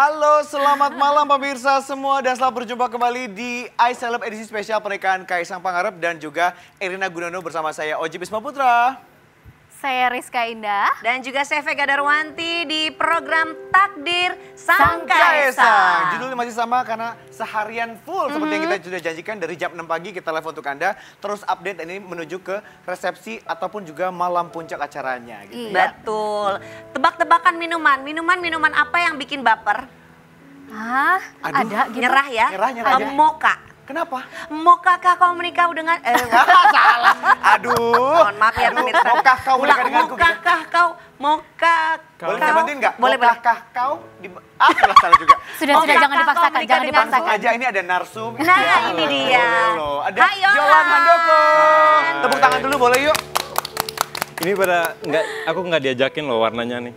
Halo, selamat malam pemirsa semua dan selamat berjumpa kembali di iCeleb edisi spesial pernikahan Kaisang Pangarep dan juga Erina Gudono bersama saya Oji Bisma Putra. Saya Rizka Indah. Dan juga saya Vega Darwanti di program Takdir Sang Kaisang. Kaisang. Judulnya masih sama karena seharian full seperti yang kita sudah janjikan dari jam 6 pagi kita live untuk Anda. Terus update ini menuju ke resepsi ataupun juga malam puncak acaranya gitu ya. Betul. Tebak-tebakan minuman apa yang bikin baper? Hah? Aduh, Ada gitu? Nyerah ya? Nyerah aja. Moka. Kenapa? Maukah kau menikah dengan... Salah. Aduh. Mohon maaf ya pemirsa. Maukah kau menikah denganku? Maukah kau? Boleh saya bantuin nggak? Boleh. Maukah kau? Salah juga. Sudah jangan dipaksakan, jangan Langsung dipaksakan. aja ini ada narsum. Nah, Ya, ini dia. boleh loh. Ada Hai, Yohan. Yohan Handoko. Tepuk tangan dulu boleh yuk. Ini aku nggak diajakin loh warnanya nih.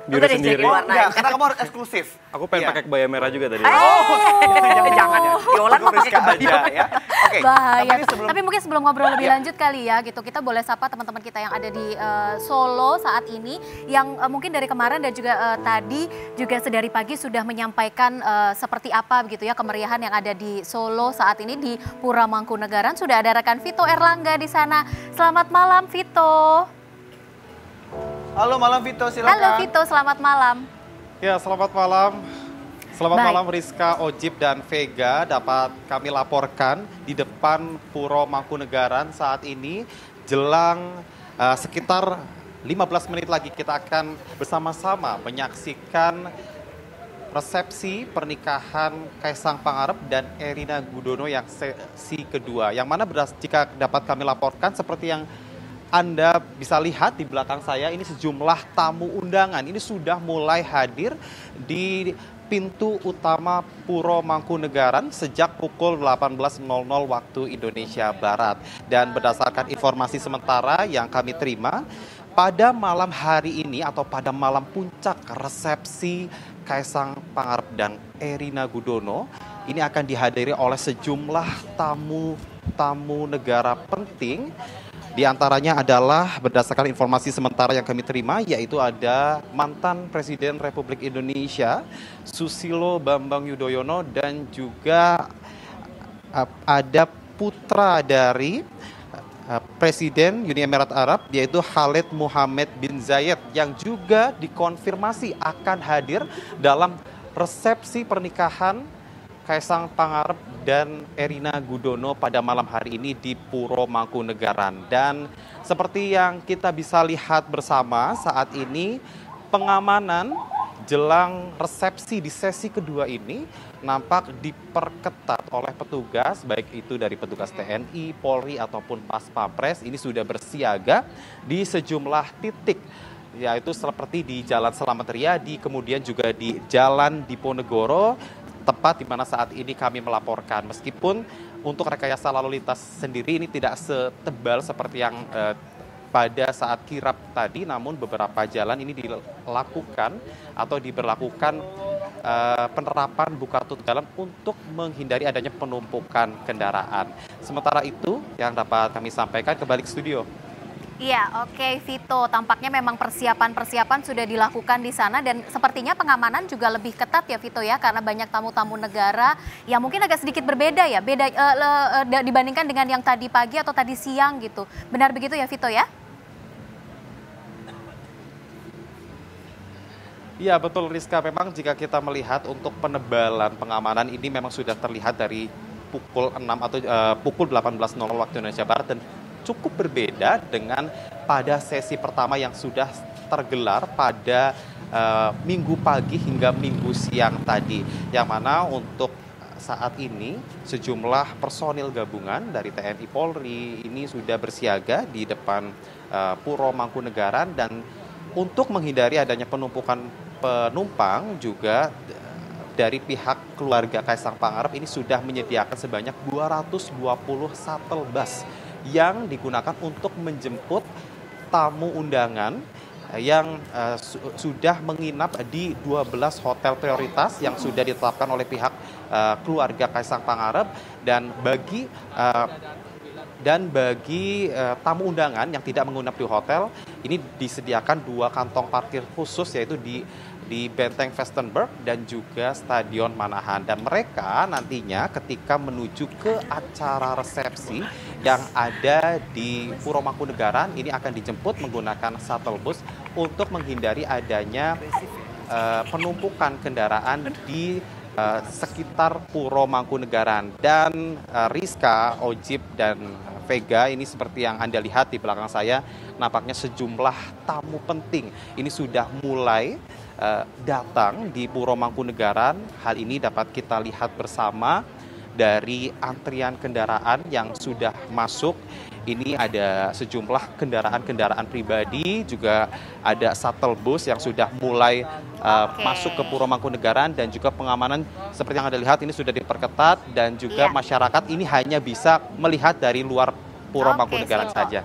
Biru Udah sendiri. diajakin warna. Enggak, karena kamu harus eksklusif. Aku pengen Iya. pakai kebaya merah juga tadi. Jangan ya. Yolan mau pakai Rizka kebaya. aja ya. Oke. Bahaya. Tapi ini sebelum Tapi mungkin sebelum ngobrol lebih lanjut kali ya gitu, kita boleh sapa teman-teman kita yang ada di Solo saat ini, yang mungkin dari kemarin dan juga tadi juga sedari pagi sudah menyampaikan seperti apa begitu ya kemeriahan yang ada di Solo saat ini di Pura Mangkunegaran. Sudah ada rekan Vito Erlangga di sana. Selamat malam Vito. Halo malam Vito, silakan. Halo Vito, selamat malam. Ya, selamat malam. Selamat Baik. malam Rizka, Ojib, dan Vega. Dapat kami laporkan di depan Puro Mangkunegaran saat ini jelang sekitar 15 menit lagi kita akan bersama-sama menyaksikan resepsi pernikahan Kaisang Pangarep dan Erina Gudono yang sesi kedua. Yang mana jika dapat kami laporkan seperti yang Anda bisa lihat di belakang saya, ini sejumlah tamu undangan. Ini sudah mulai hadir di pintu utama Puro Mangkunegaran sejak pukul 18.00 waktu Indonesia Barat. Dan berdasarkan informasi sementara yang kami terima, pada malam hari ini atau pada malam puncak resepsi Kaisang Pangarep dan Erina Gudono, ini akan dihadiri oleh sejumlah tamu negara penting. Di antaranya adalah berdasarkan informasi sementara yang kami terima, yaitu ada mantan Presiden Republik Indonesia Susilo Bambang Yudhoyono dan juga ada putra dari Presiden Uni Emirat Arab yaitu Khalid Mohammed bin Zayed yang juga dikonfirmasi akan hadir dalam resepsi pernikahan Kaisang Pangarep dan Erina Gudono pada malam hari ini di Puro Mangkunegaran. Dan seperti yang kita bisa lihat bersama saat ini, pengamanan jelang resepsi di sesi kedua ini nampak diperketat oleh petugas, baik itu dari petugas TNI, Polri ataupun Pas Pampres. Ini sudah bersiaga di sejumlah titik, yaitu seperti di Jalan Selamat Riyadi, kemudian juga di Jalan Diponegoro, tepat di mana saat ini kami melaporkan. Meskipun untuk rekayasa lalu lintas sendiri ini tidak setebal seperti yang pada saat kirap tadi, namun beberapa jalan ini dilakukan atau diberlakukan penerapan buka tutup jalan untuk menghindari adanya penumpukan kendaraan. Sementara itu yang dapat kami sampaikan, kembali ke studio. Iya, oke Vito. Tampaknya memang persiapan sudah dilakukan di sana dan sepertinya pengamanan juga lebih ketat ya Vito ya, karena banyak tamu-tamu negara yang mungkin agak sedikit berbeda ya, dibandingkan dengan yang tadi pagi atau tadi siang gitu. Benar begitu ya Vito ya? Iya betul Rizka, memang jika kita melihat untuk penebalan pengamanan ini memang sudah terlihat dari pukul 6 atau pukul 18.00 waktu Indonesia Barat dan cukup berbeda dengan pada sesi pertama yang sudah tergelar pada minggu pagi hingga minggu siang tadi. Yang mana untuk saat ini sejumlah personil gabungan dari TNI Polri ini sudah bersiaga di depan Puro Mangkunegaran, dan untuk menghindari adanya penumpukan penumpang juga dari pihak keluarga Kaisang Pangarep ini sudah menyediakan sebanyak 220 shuttle bus yang digunakan untuk menjemput tamu undangan yang sudah menginap di 12 hotel prioritas yang sudah ditetapkan oleh pihak keluarga Kaisang Pangarep. Dan bagi tamu undangan yang tidak menginap di hotel, ini disediakan 2 kantong parkir khusus, yaitu di Benteng Vestenberg dan juga Stadion Manahan. Dan mereka nantinya ketika menuju ke acara resepsi yang ada di Puro Mangkunegaran ini akan dijemput menggunakan shuttle bus untuk menghindari adanya penumpukan kendaraan di sekitar Puro Mangkunegaran. Dan Rizka, Ojib, dan Vega, ini seperti yang Anda lihat di belakang saya, nampaknya sejumlah tamu penting ini sudah mulai datang di Puro Mangkunegaran. Hal ini dapat kita lihat bersama dari antrian kendaraan yang sudah masuk. Ini ada sejumlah kendaraan-kendaraan pribadi, juga ada shuttle bus yang sudah mulai masuk ke Puro Mangkunegaran, dan juga pengamanan seperti yang Anda lihat ini sudah diperketat, dan juga masyarakat ini hanya bisa melihat dari luar Puro Mangkunegaran saja.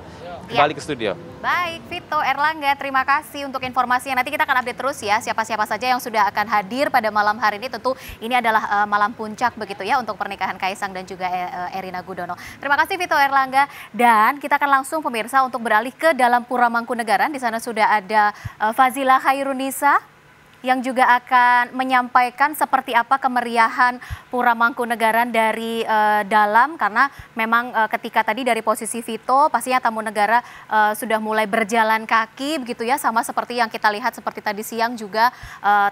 Kembali ke studio. Baik, Vito, Erlangga, terima kasih untuk informasinya. Nanti kita akan update terus ya, siapa-siapa saja yang sudah akan hadir pada malam hari ini. Tentu ini adalah malam puncak begitu ya untuk pernikahan Kaisang dan juga Erina Gudono. Terima kasih Vito, Erlangga. Dan kita akan langsung pemirsa untuk beralih ke dalam Pura Mangkunegaran. Di sana sudah ada Fazila Khairunisa yang juga akan menyampaikan seperti apa kemeriahan Pura Mangkunegaran dari dalam, karena memang ketika tadi dari posisi Vito pastinya tamu negara sudah mulai berjalan kaki begitu ya, sama seperti yang kita lihat seperti tadi siang juga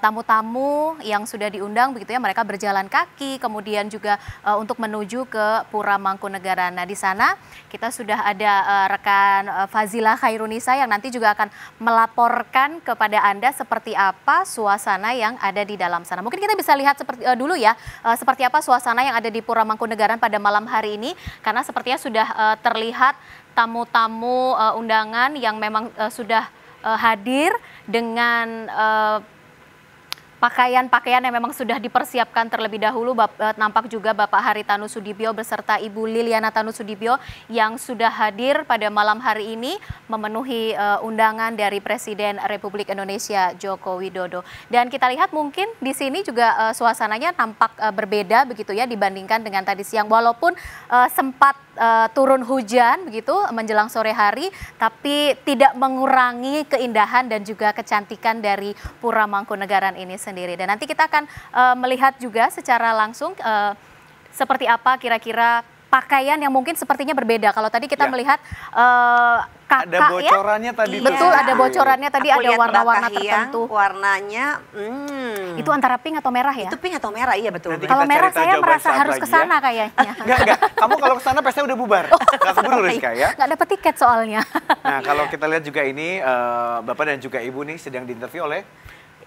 tamu-tamu yang sudah diundang begitu ya, mereka berjalan kaki kemudian juga untuk menuju ke Pura Mangkunegaran. Nah di sana kita sudah ada rekan Fazila Khairunisa yang nanti juga akan melaporkan kepada Anda seperti apa suasana yang ada di dalam sana. Mungkin kita bisa lihat seperti dulu ya, seperti apa suasana yang ada di Pura Mangkunegaran pada malam hari ini, karena sepertinya sudah terlihat tamu-tamu undangan yang memang sudah hadir dengan pakaian-pakaian yang memang sudah dipersiapkan terlebih dahulu. Nampak juga Bapak Haritanu Sudibyo beserta Ibu Liliana Tanu Sudibyo yang sudah hadir pada malam hari ini memenuhi undangan dari Presiden Republik Indonesia Joko Widodo. Dan kita lihat mungkin di sini juga suasananya tampak berbeda begitu ya dibandingkan dengan tadi siang. Walaupun sempat turun hujan begitu menjelang sore hari, tapi tidak mengurangi keindahan dan juga kecantikan dari Pura Mangkunegaran ini sendiri. Dan nanti kita akan melihat juga secara langsung seperti apa kira-kira pakaian yang mungkin sepertinya berbeda. Kalau tadi kita melihat kakak ada bocorannya tadi. Betul, ada bocorannya tadi, ada warna-warna tertentu. Warnanya itu antara pink atau merah ya? itu pink atau merah, iya betul. Nanti Kalau kita merah cari tahu saya jawaban merasa saat harus lagi ke sana ya. kayaknya. Enggak. Kamu kalau ke sana pesta udah bubar. Enggak keburu Rizka ya. Nggak dapat tiket soalnya. Nah, kalau kita lihat juga ini Bapak dan juga Ibu nih sedang diinterview oleh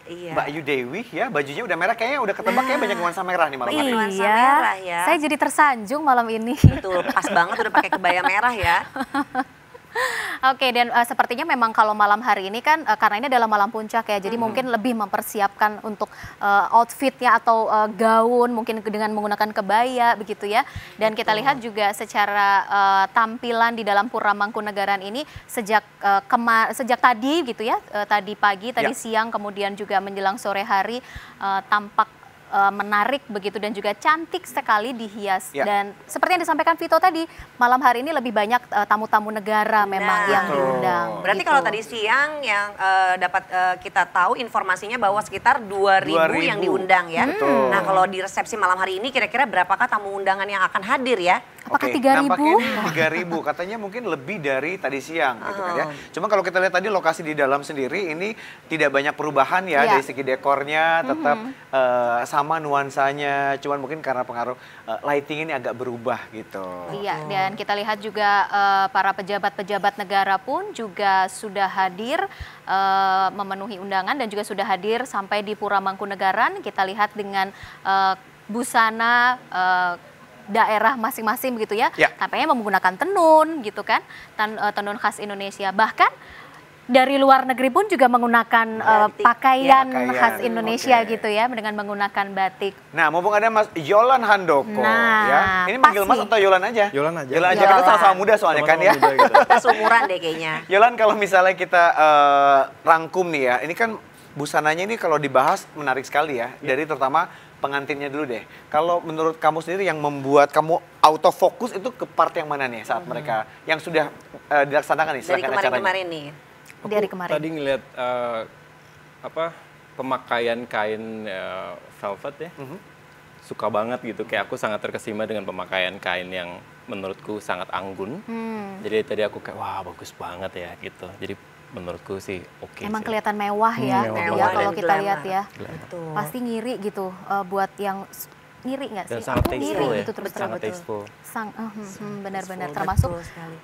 Mbak Ayu Dewi ya, bajunya udah merah, kayaknya udah ketebak ya banyak nuansa merah nih malam hari ini. Nuansa merah ya. Saya jadi tersanjung malam ini. Betul, pas banget udah pakai kebaya merah ya. Oke, dan sepertinya memang kalau malam hari ini kan karena ini adalah malam puncak ya, jadi mungkin lebih mempersiapkan untuk outfitnya atau gaun, mungkin dengan menggunakan kebaya begitu ya. Dan kita lihat juga secara tampilan di dalam Pura Mangkunegaran ini sejak tadi gitu ya, tadi pagi, tadi siang, kemudian juga menjelang sore hari tampak menarik begitu dan juga cantik sekali dihias. Dan seperti yang disampaikan Vito tadi, malam hari ini lebih banyak tamu-tamu negara memang yang diundang. Berarti gitu. kalau tadi siang yang dapat kita tahu informasinya bahwa sekitar 2.000 yang diundang ya. Nah kalau di resepsi malam hari ini kira-kira berapakah tamu undangan yang akan hadir ya? Apakah 3.000? Nampaknya ini 3.000, katanya mungkin lebih dari tadi siang gitu kan ya. Cuma kalau kita lihat tadi lokasi di dalam sendiri ini tidak banyak perubahan ya dari segi dekornya, tetap sama nuansanya, cuman mungkin karena pengaruh lighting ini agak berubah gitu. Iya, dan kita lihat juga para pejabat-pejabat negara pun juga sudah hadir memenuhi undangan dan juga sudah hadir sampai di Pura Mangkunegaran. Kita lihat dengan busana daerah masing-masing begitu ya. Tampaknya menggunakan tenun gitu kan, tenun khas Indonesia. Bahkan dari luar negeri pun juga menggunakan pakaian khas Indonesia gitu ya, dengan menggunakan batik. Nah, mumpung ada Mas Yolan Handoko ya. Ini manggil Mas atau Yolan aja? Yolan aja. Yolan aja, kita sama-sama muda soalnya kan ya. Kita seumuran deh kayaknya. Yolan, kalau misalnya kita rangkum nih ya, ini kan busananya ini kalau dibahas menarik sekali ya. Dari terutama pengantinnya dulu deh. Kalau menurut kamu sendiri yang membuat kamu autofokus itu ke part yang mana nih saat mereka yang sudah dilaksanakan nih dari kemarin-kemarin nih? dari kemarin? Tadi ngeliat pemakaian kain velvet ya. Suka banget gitu, kayak aku sangat terkesima dengan pemakaian kain yang menurutku sangat anggun. Jadi tadi aku kayak wah bagus banget ya gitu. Jadi menurutku sih oke. Emang sih. kelihatan mewah ya, Mewah kalau dan kita glamour. lihat ya. Betul. Pasti ngiri gitu buat yang ngiri nggak sih? Dan sangat Aku ngiri tasteful ya. gitu terus terang. Sangat tasteful. Benar-benar Betul, termasuk betul sekali.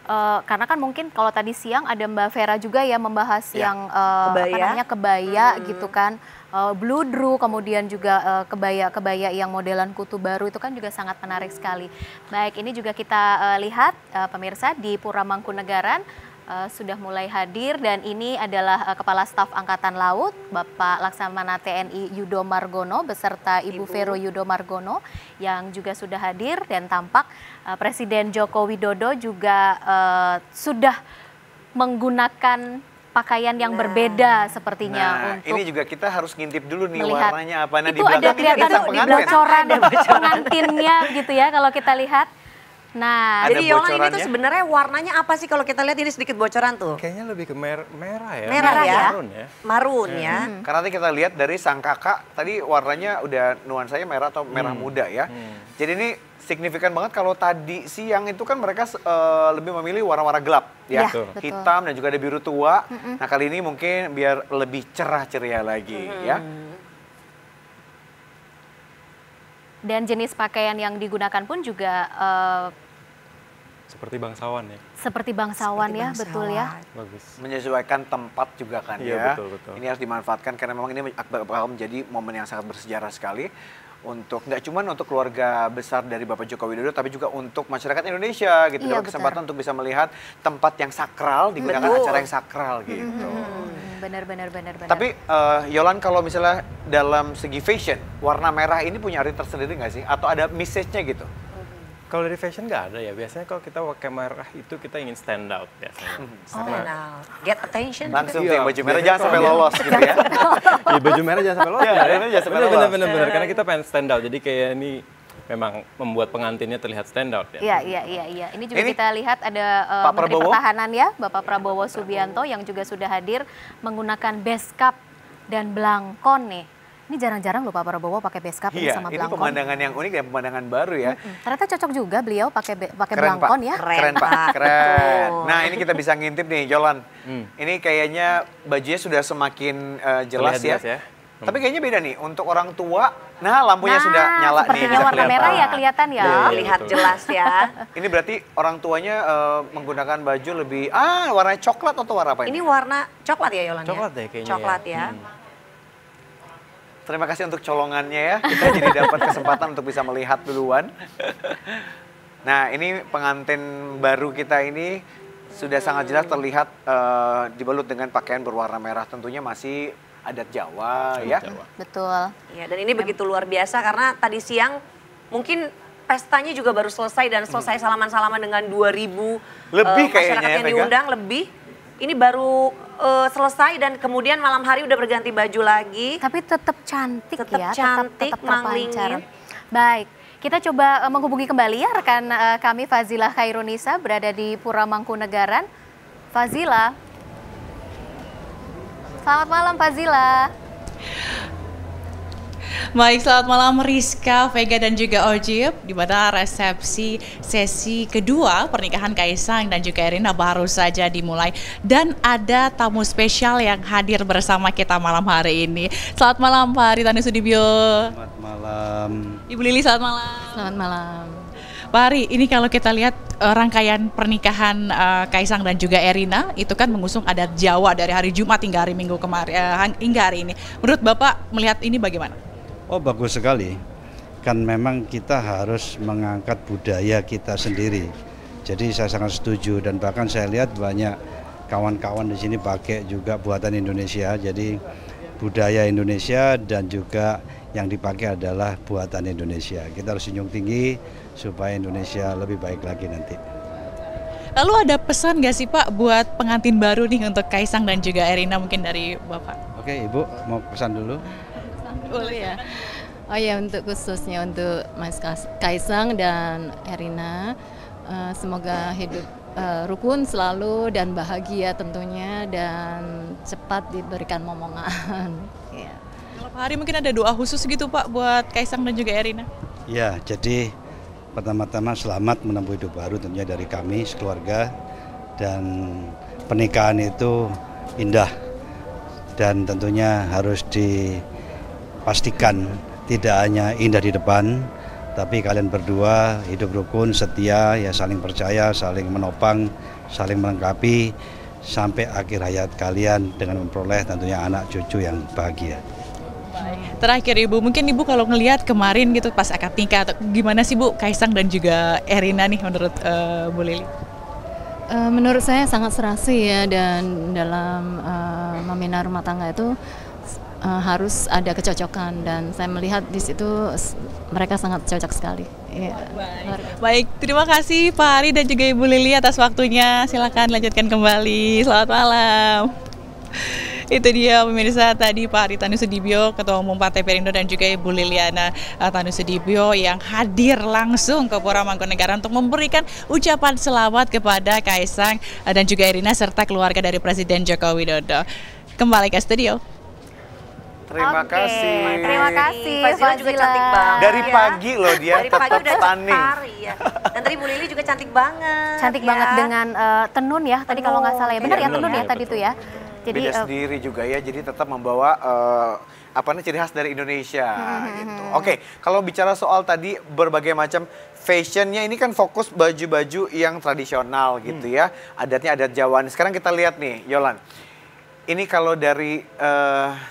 karena kan mungkin kalau tadi siang ada Mbak Vera juga ya membahas yang Kebaya. kebaya gitu kan. Bludru, kemudian juga kebaya-kebaya yang modelan kutu baru itu kan juga sangat menarik sekali. Baik, ini juga kita lihat pemirsa di Pura Mangkunegaran sudah mulai hadir dan ini adalah Kepala Staf Angkatan Laut Bapak Laksamana TNI Yudo Margono beserta Ibu Vero Yudo Margono yang juga sudah hadir dan tampak Presiden Joko Widodo juga sudah menggunakan pakaian yang berbeda sepertinya Nah, untuk ini juga kita harus ngintip dulu nih melihat. warnanya apa. Nah, Itu ada kelihatan sang di pengantin. bocoran pengantinnya gitu ya kalau kita lihat. Nah, Ada Jadi Yolan ini tuh bocorannya? sebenarnya warnanya apa sih kalau kita lihat ini sedikit bocoran tuh? Kayaknya lebih ke merah ya. Merah ya? Marun ya. Marun ya. Karena nanti kita lihat dari sang kakak, tadi warnanya udah nuansanya merah atau merah muda ya. Jadi ini signifikan banget kalau tadi siang itu kan mereka lebih memilih warna-warna gelap ya. Ya, betul. Hitam dan juga ada biru tua. Nah kali ini mungkin biar lebih cerah ceria lagi ya. dan jenis pakaian yang digunakan pun juga Seperti bangsawan ya. seperti bangsawan Seperti ya, bangsawan. betul ya. Bagus. Menyesuaikan tempat juga kan Iya, ya. betul. Ini harus dimanfaatkan karena memang ini bakal menjadi momen yang sangat bersejarah sekali. Untuk nggak cuma untuk keluarga besar dari Bapak Joko Widodo, tapi juga untuk masyarakat Indonesia gitu. Iya, Dapat kesempatan untuk bisa melihat tempat yang sakral, digunakan Betul. acara yang sakral gitu. Benar. Tapi Yolan kalau misalnya dalam segi fashion, warna merah ini punya arti tersendiri nggak sih? Atau ada message-nya gitu? Kalau dari fashion nggak ada ya. Biasanya kalau kita pakai merah itu kita ingin stand out biasanya. Now, get attention. Langsung Iya, tuh yang baju merah biasanya jangan sampai kalau- lolos gitu ya. Iya baju merah jangan sampai lolos. Iya, ya. jangan sampai lolos. Bener. Karena kita pengen stand out. Jadi kayak ini memang membuat pengantinnya terlihat stand out ya. Iya. Ini juga Ini kita lihat ada Pak Menteri Prabowo? Pertahanan ya, Bapak Prabowo Subianto yang juga sudah hadir menggunakan beskap dan blangkon nih. Ini jarang-jarang loh Pak Prabowo pakai beskap ini Iya, sama ini blangkon. pemandangan yang unik dan pemandangan baru ya. Ternyata cocok juga beliau pakai Keren blangkon Pak, ya. keren Pak, Pak. keren. Betul. Nah ini kita bisa ngintip nih Yolan. Ini kayaknya bajunya sudah semakin jelas Terlihat ya. jelas ya. Tapi kayaknya beda nih untuk orang tua. Nah lampunya sudah nyala nih. sepertinya bisa warna kelihatan. merah ya kelihatan ya. Iya. Lihat betul. jelas ya. Ini berarti orang tuanya menggunakan baju lebih warna coklat atau warna apa Ini ini? warna coklat ya Yolan ya? Coklat deh kayaknya Coklat ya. ya. Terima kasih untuk colongannya ya. Kita jadi dapat kesempatan untuk bisa melihat duluan. Nah ini pengantin baru kita ini sudah sangat jelas terlihat dibalut dengan pakaian berwarna merah. Tentunya masih adat Jawa ya. Jawa. Betul. Ya, dan ini begitu luar biasa karena tadi siang mungkin pestanya juga baru selesai dan selesai salaman-salaman dengan 2.000 Lebih kayaknya masyarakat ya, yang Vega. diundang lebih. Ini baru selesai dan kemudian malam hari udah berganti baju lagi. Tapi tetap cantik Tetap ya, cantik, tetap terpancar. manglingin. Baik, kita coba menghubungi kembali ya rekan kami Fazila Khairunisa berada di Pura Mangkunegaran. Fazila. Selamat malam Fazila. Baik, selamat malam Rizka, Vega dan juga Ojib. Di mana resepsi sesi kedua pernikahan Kaisang dan juga Erina baru saja dimulai. Dan ada tamu spesial yang hadir bersama kita malam hari ini. Selamat malam Pak Haritanu Sudibyo. Selamat malam. Ibu Lili, selamat malam. Selamat malam. Pak Hari, ini kalau kita lihat rangkaian pernikahan Kaisang dan juga Erina itu kan mengusung adat Jawa dari hari Jumat hingga hari Minggu kemarin hingga hari ini. Menurut Bapak melihat ini bagaimana? Oh bagus sekali. Kan memang kita harus mengangkat budaya kita sendiri. Jadi saya sangat setuju dan bahkan saya lihat banyak kawan-kawan di sini pakai juga buatan Indonesia. Jadi budaya Indonesia dan juga yang dipakai adalah buatan Indonesia. Kita harus junjung tinggi supaya Indonesia lebih baik lagi nanti. Lalu ada pesan nggak sih Pak buat pengantin baru nih untuk Kaisang dan juga Erina mungkin dari Bapak? Oke Ibu, mau pesan dulu? Boleh ya. Oh ya, untuk khususnya untuk Mas Kaisang dan Erina, semoga hidup rukun selalu dan bahagia tentunya dan cepat diberikan momongan. Ya. Kalau Pak Hari mungkin ada doa khusus gitu Pak buat Kaisang dan juga Erina? Ya, jadi pertama-tama selamat menempuh hidup baru tentunya dari kami sekeluarga, dan pernikahan itu indah dan tentunya harus dipastikan tidak hanya indah di depan, tapi kalian berdua hidup rukun, setia, ya saling percaya, saling menopang, saling melengkapi sampai akhir hayat kalian dengan memperoleh tentunya anak cucu yang bahagia. Terakhir Ibu, mungkin Ibu kalau ngelihat kemarin gitu pas akad nikah, atau gimana sih Bu Kaisang dan juga Erina nih menurut Bu Lili? Menurut saya sangat serasi ya, dan dalam membina rumah tangga itu harus ada kecocokan, dan saya melihat di situ mereka sangat cocok sekali. Ya. Baik, terima kasih Pak Hari dan juga Ibu Lili atas waktunya. Silakan lanjutkan kembali. Selamat malam. Itu dia pemirsa tadi Pak Hari Tanusudibyo, Ketua Umum Partai Perindo, dan juga Ibu Liliana Tanusudibyo yang hadir langsung ke Pura Mangkunegaran untuk memberikan ucapan selamat kepada Kaisang dan juga Erina serta keluarga dari Presiden Joko Widodo. Kembali ke studio. Terima kasih. Terima kasih. Fazila juga cantik banget. Dari pagi loh dia Dari pagi tetap udah stunning. ya. Dan tadi Bu Lili juga cantik banget. Cantik ya. banget dengan tenun ya, tadi kalau nggak salah ya. Benar ya, tenun ya tadi tuh ya. Jadi Beda sendiri juga ya, jadi tetap membawa ciri khas dari Indonesia gitu. Oke, kalau bicara soal tadi berbagai macam fashionnya, ini kan fokus baju-baju yang tradisional gitu ya, adatnya adat Jawa. Sekarang kita lihat nih, Yolan. Ini kalau dari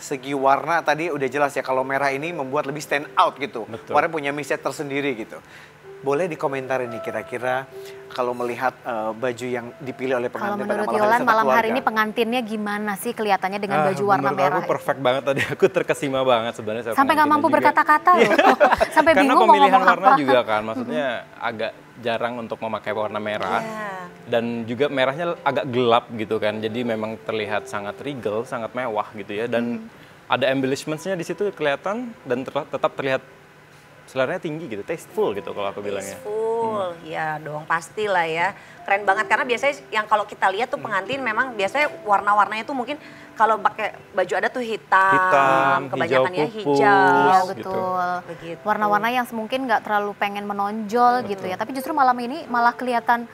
segi warna tadi udah jelas ya, kalau merah ini membuat lebih stand out gitu. Betul. Warna punya message tersendiri gitu. Boleh dikomentarin nih kira-kira kalau melihat baju yang dipilih oleh kalau pengantin pada menurut malam Yolan hari malam hari keluarga. ini pengantinnya gimana sih kelihatannya dengan baju warna menurut merah? aku perfect banget tadi, aku terkesima banget sebenarnya. Sampai nggak mampu berkata-kata loh. Sampai Karena bingung mau pemilihan ngomong warna apa. juga kan, maksudnya agak jarang untuk memakai warna merah. Dan juga merahnya agak gelap gitu kan, jadi memang terlihat sangat regal, sangat mewah gitu ya. Dan ada embellishments-nya di situ kelihatan dan tetap terlihat seleranya tinggi gitu, tasteful gitu kalau aku bilangnya. Tasteful, ya dong pastilah ya. Keren banget karena biasanya yang kalau kita lihat tuh pengantin memang biasanya warna-warnanya tuh mungkin kalau pakai baju adat tuh hitam kebanyakannya hijau, hijau. Iya gitu. betul. Begitu. Warna-warna yang mungkin nggak terlalu pengen menonjol gitu ya. Tapi justru malam ini malah kelihatan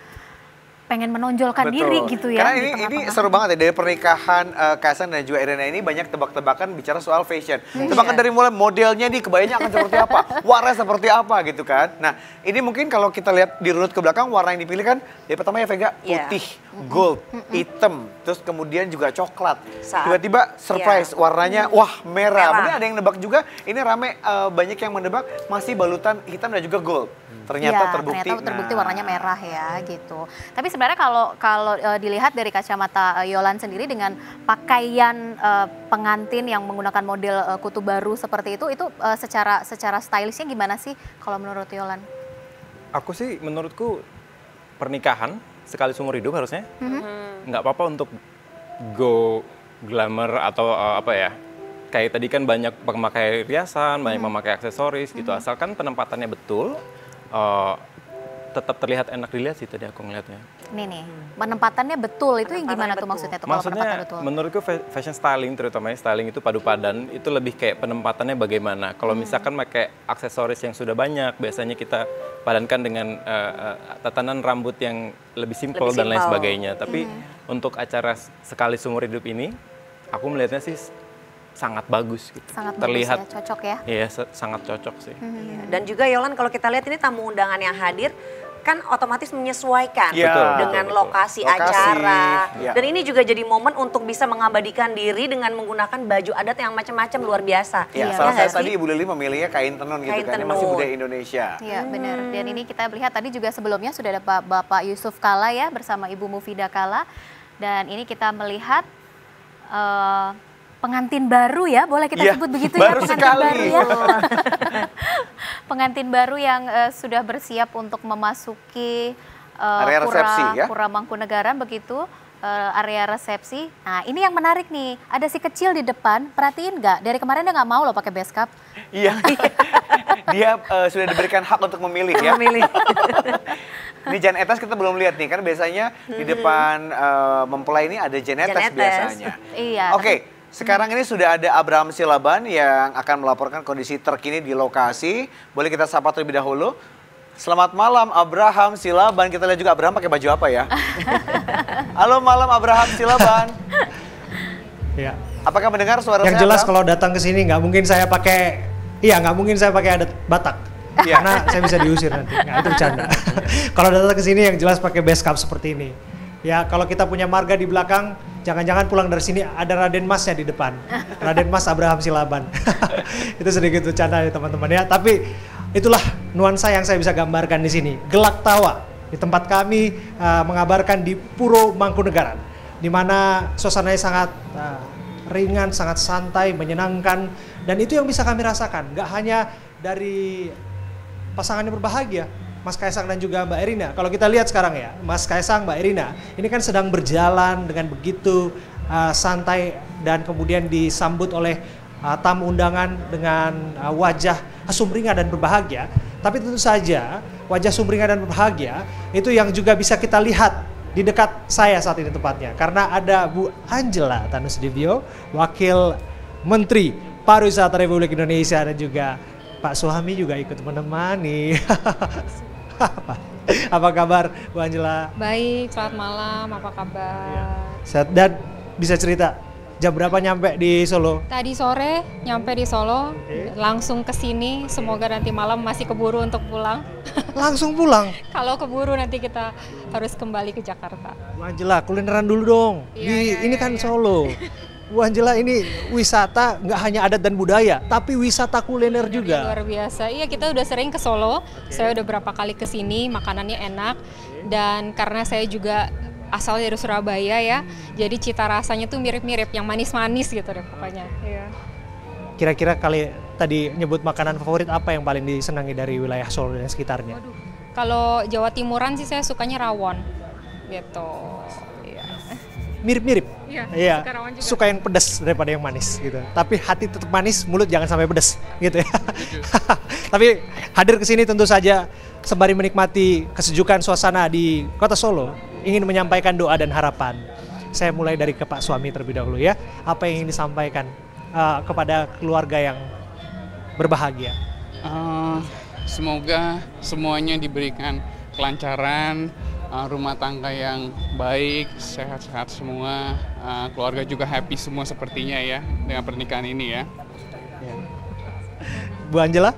pengen menonjolkan diri gitu ya. Karena di ini tengah-tengah. seru banget ya, dari pernikahan Kaisang dan juga Erina ini banyak tebak-tebakan bicara soal fashion. Tebakan dari mulai modelnya nih kebayanya akan seperti apa, warna seperti apa gitu kan. Nah ini mungkin kalau kita lihat di runut ke belakang, warna yang dipilih kan dari pertama ya Vega, putih, gold, hitam, terus kemudian juga coklat. Tiba-tiba surprise warnanya wah merah. Mungkin ada yang nebak juga, ini rame banyak yang menebak masih balutan hitam dan juga gold. Ternyata terbukti. Ternyata terbukti warnanya merah ya gitu. Tapi sebenarnya kalau dilihat dari kacamata Yolan sendiri dengan pakaian pengantin yang menggunakan model kutu baru seperti itu secara stylishnya gimana sih kalau menurut Yolan? Aku sih menurutku pernikahan sekali seumur hidup harusnya nggak apa-apa untuk go glamour atau apa ya. Kayak tadi kan banyak memakai riasan, banyak memakai aksesoris gitu. Asalkan penempatannya betul. Tetap terlihat enak dilihat sih tadi aku ngeliatnya. Nih, penempatannya betul itu yang gimana tuh maksudnya tuh kalau penempatan Maksudnya betul? menurutku fashion styling, terutamanya styling itu padu padan, itu lebih kayak penempatannya bagaimana. Kalau misalkan pakai aksesoris yang sudah banyak, biasanya kita padankan dengan tatanan rambut yang lebih simpel dan lain sebagainya. Tapi untuk acara sekali seumur hidup ini, aku melihatnya sih sangat bagus gitu. Sangat terlihat bagus ya, cocok ya? Iya, sangat cocok sih. Dan juga Yolan kalau kita lihat ini tamu undangan yang hadir kan otomatis menyesuaikan dengan lokasi acara. Dan ini juga jadi momen untuk bisa mengabadikan diri dengan menggunakan baju adat yang macam-macam luar biasa. Ya, salah satu tadi Ibu Lili memilihnya kain tenun gitu kan, masih budaya Indonesia. Iya benar. Dan ini kita lihat tadi juga sebelumnya sudah ada Bapak Yusuf Kala ya bersama Ibu Mufidah Kala. Dan ini kita melihat pengantin baru ya, boleh kita sebut begitu ya, pengantin baru ya. Pengantin baru yang sudah bersiap untuk memasuki area resepsi ya. Pura Mangkunegaran begitu. area resepsi. Nah ini yang menarik nih, ada si kecil di depan, perhatiin nggak? Dari kemarin dia nggak mau loh pakai base cap. Iya, dia sudah diberikan hak untuk memilih ya. Memilih. Ini Jan Etes kita belum lihat nih, kan biasanya di depan mempelai ini ada Jan Etes biasanya. Iya. Oke, sekarang ini sudah ada Abraham Silaban yang akan melaporkan kondisi terkini di lokasi. Boleh kita sapa terlebih dahulu. Selamat malam Abraham Silaban. Kita lihat juga Abraham pakai baju apa ya? Halo malam Abraham Silaban. Ya. Apakah mendengar suara Yang saya? jelas kalau datang ke sini nggak mungkin saya pakai adat Batak. Iya. Karena saya bisa diusir nanti. Nggak, itu bercanda. Kalau datang ke sini yang jelas pakai base cap seperti ini. Ya, kalau kita punya marga di belakang, jangan-jangan pulang dari sini ada Raden Masnya di depan. Raden Mas Abraham Silaban. Itu sedikit bercanda ya teman-teman ya. Tapi itulah nuansa yang saya bisa gambarkan di sini. Gelak tawa di tempat kami mengabarkan di Puro Mangkunegaran, di mana suasananya sangat ringan, sangat santai, menyenangkan, dan itu yang bisa kami rasakan. Gak hanya dari pasangan yang berbahagia, Mas Kaisang dan juga Mbak Erina. Kalau kita lihat sekarang ya, Mas Kaisang, Mbak Erina, ini kan sedang berjalan dengan begitu santai dan kemudian disambut oleh tamu undangan dengan wajah sumringah dan berbahagia. Tapi tentu saja wajah sumringah dan berbahagia itu yang juga bisa kita lihat di dekat saya saat ini tepatnya. Karena ada Bu Angela Tanusudibyo, Wakil Menteri Pariwisata Republik Indonesia, dan juga Pak Suhami juga ikut menemani. Apa kabar Bu Angela? Baik, selamat malam, apa kabar? Sehat. Dan bisa cerita jam berapa nyampe di Solo? Tadi sore nyampe di Solo, langsung ke sini. Semoga nanti malam masih keburu untuk pulang. Langsung pulang? Kalau keburu nanti kita harus kembali ke Jakarta. Bu Angela, kulineran dulu dong. Ini kan Solo. Bu Angela, ini wisata nggak hanya adat dan budaya, tapi wisata kuliner juga. Luar biasa. Iya, kita udah sering ke Solo. Saya udah berapa kali ke sini, makanannya enak. Dan karena saya juga asal dari Surabaya ya, jadi cita rasanya tuh mirip-mirip, yang manis-manis gitu deh pokoknya. Iya. Kira-kira kali tadi nyebut makanan favorit apa yang paling disenangi dari wilayah Solo dan sekitarnya? Waduh. Kalau Jawa Timuran sih saya sukanya rawon, gitu. Iya. Mirip-mirip. Iya. Suka yang pedas daripada yang manis gitu. Tapi hati tetap manis, mulut jangan sampai pedas gitu ya. Tapi hadir ke sini tentu saja sembari menikmati kesejukan suasana di Kota Solo, ingin menyampaikan doa dan harapan. Saya mulai dari ke Pak Suami terlebih dahulu ya. Apa yang ingin disampaikan kepada keluarga yang berbahagia? Semoga semuanya diberikan kelancaran, rumah tangga yang baik, sehat-sehat semua, keluarga juga happy semua sepertinya ya dengan pernikahan ini ya. Bu Angela?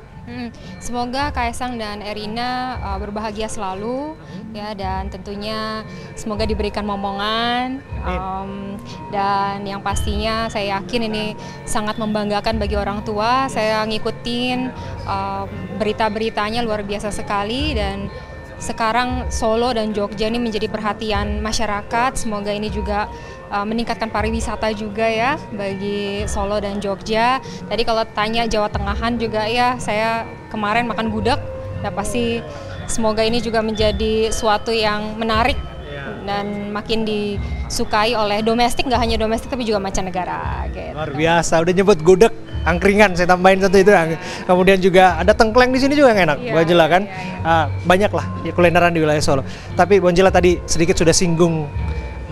Semoga Kaisang dan Erina berbahagia selalu ya, dan tentunya semoga diberikan momongan, dan yang pastinya saya yakin ini sangat membanggakan bagi orang tua. Saya ngikutin berita-beritanya luar biasa sekali, dan sekarang Solo dan Jogja ini menjadi perhatian masyarakat. Semoga ini juga meningkatkan pariwisata juga ya bagi Solo dan Jogja. Tadi kalau tanya Jawa Tengahan juga ya, saya kemarin makan gudeg. Ya pasti semoga ini juga menjadi suatu yang menarik dan makin disukai oleh domestik, nggak hanya domestik tapi juga mancanegara. Gitu. Luar biasa, udah nyebut gudeg, angkringan saya tambahin satu itu. Kemudian juga ada tengkleng di sini juga yang enak. Bu Angela kan banyak lah ya kulineran di wilayah Solo. Tapi Bu Angela tadi sedikit sudah singgung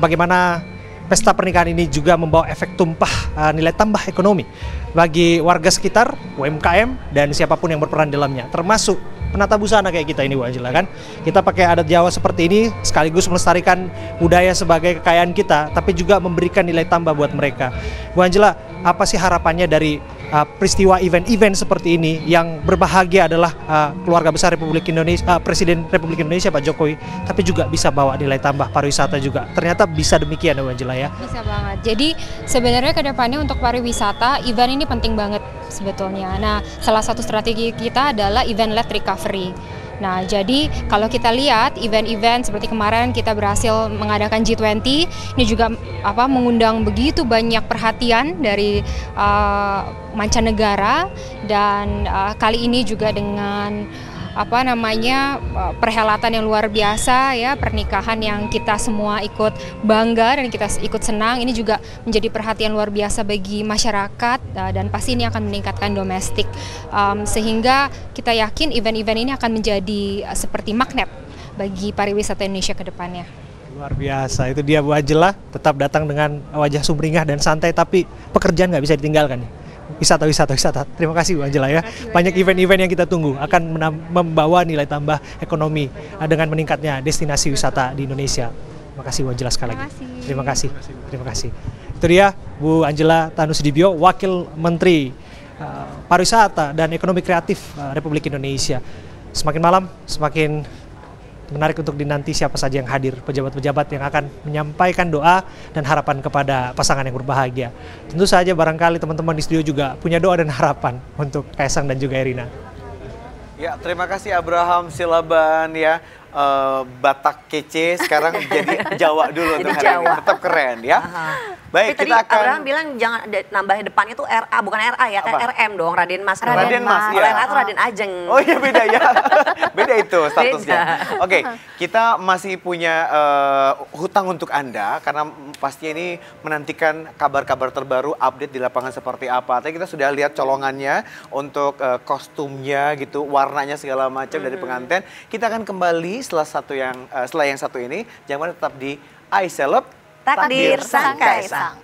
bagaimana pesta pernikahan ini juga membawa efek tumpah nilai tambah ekonomi bagi warga sekitar, UMKM, dan siapapun yang berperan dalamnya, termasuk penata busana kayak kita ini Bu Angela kan. Kita pakai adat Jawa seperti ini sekaligus melestarikan budaya sebagai kekayaan kita, tapi juga memberikan nilai tambah buat mereka. Bu Angela, apa sih harapannya dari peristiwa event-event seperti ini yang berbahagia adalah keluarga besar Republik Indonesia, Presiden Republik Indonesia Pak Jokowi, tapi juga bisa bawa nilai tambah pariwisata juga. Ternyata bisa demikian Bu Angela ya. Bisa banget. Jadi sebenarnya kedepannya untuk pariwisata event ini penting banget sebetulnya. Nah, salah satu strategi kita adalah event-led recovery. Nah, jadi kalau kita lihat event-event seperti kemarin kita berhasil mengadakan G20, ini juga mengundang begitu banyak perhatian dari mancanegara, dan kali ini juga dengan perhelatan yang luar biasa ya, pernikahan yang kita semua ikut bangga dan kita ikut senang. Ini juga menjadi perhatian luar biasa bagi masyarakat dan pasti ini akan meningkatkan domestik. Sehingga kita yakin event-event ini akan menjadi seperti magnet bagi pariwisata Indonesia ke depannya. Luar biasa, itu dia Bu Angela, tetap datang dengan wajah sumringah dan santai, tapi pekerjaan nggak bisa ditinggalkan. Wisata. Terima kasih Bu Angela ya. Banyak event-event yang kita tunggu akan membawa nilai tambah ekonomi dengan meningkatnya destinasi wisata di Indonesia. Terima kasih Bu Angela sekali lagi. Terima kasih. Itu dia Bu Angela Tanusudibio, Wakil Menteri Pariwisata dan Ekonomi Kreatif Republik Indonesia. Semakin malam, semakin menarik untuk dinanti siapa saja yang hadir, pejabat-pejabat yang akan menyampaikan doa dan harapan kepada pasangan yang berbahagia. Tentu saja barangkali teman-teman di studio juga punya doa dan harapan untuk Kaisang dan juga Erina. Ya, terima kasih Abraham Silaban ya. Batak kece sekarang jadi Jawa dulu untuk hari ini. Tetap keren ya. Baik, tapi kita tadi akan Abraham bilang jangan nambah depannya tuh RA, bukan RA ya, kan RM dong, Raden Mas. Raden Mas, Kalau RA itu Raden Ajeng. Oh iya beda ya. Beda itu statusnya. Oke, kita masih punya hutang untuk Anda karena pastinya ini menantikan kabar-kabar terbaru, update di lapangan seperti apa. Tadi kita sudah lihat colongannya untuk kostumnya gitu, warnanya segala macam dari pengantin. Kita akan kembali setelah yang satu ini. Jangan lupa tetap di I Celeb Takdir Sang Kaisang.